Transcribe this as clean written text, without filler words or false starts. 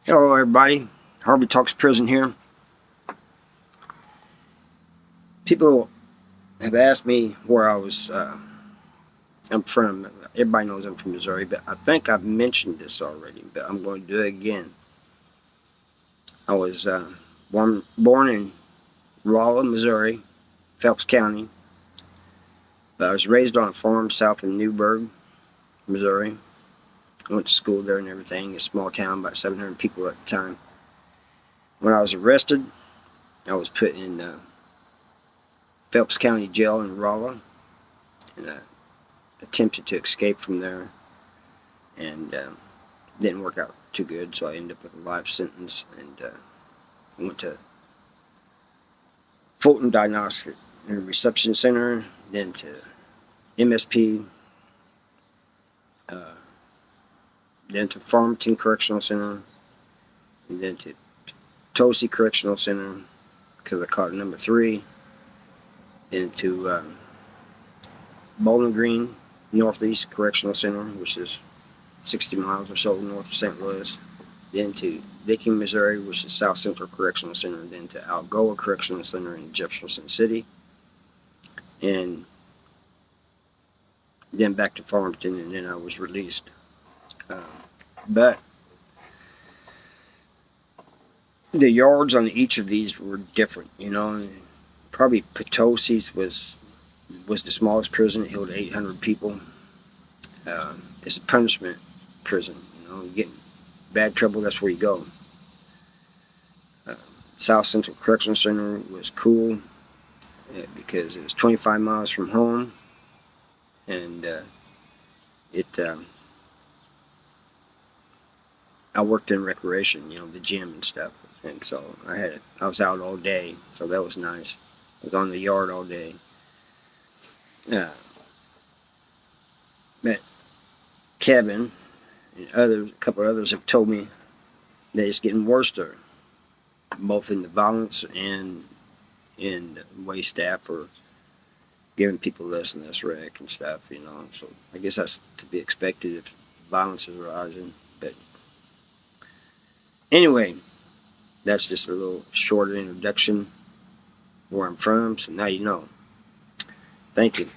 Hello everybody, Harvey Talks Prison here. People have asked me where I'm from. Everybody knows I'm from Missouri, but I think I've mentioned this already, but I'm going to do it again. I was born in Rolla, Missouri, Phelps County, but I was raised on a farm south in Newburg, Missouri. I went to school there and everything, a small town, about 700 people at the time. When I was arrested, I was put in Phelps County Jail in Rolla, and I attempted to escape from there, and didn't work out too good, so I ended up with a life sentence, and I went to Fulton Diagnostic and Reception Center, then to MSP, then to Farmington Correctional Center, and then to Tosi Correctional Center, because I caught number 3, then to Bowling Green Northeast Correctional Center, which is 60 miles or so north of St. Louis, then to Viking, Missouri, which is South Central Correctional Center, then to Algoa Correctional Center in Jefferson City, and then back to Farmington, and then I was released. But the yards on each of these were different, Probably Potosi's was the smallest prison. It held 800 people. It's a punishment prison. You get in bad trouble, that's where you go. South Central Correctional Center was cool because it was 25 miles from home, and I worked in recreation, the gym and stuff, and so I was out all day, so that was nice. I was on the yard all day. But Kevin and a couple others have told me that it's getting worse there, both in the violence and in the way staff are giving people less and less rec and stuff, So I guess that's to be expected if violence is rising. But anyway, that's just a little shorter introduction where I'm from, so now you know. Thank you.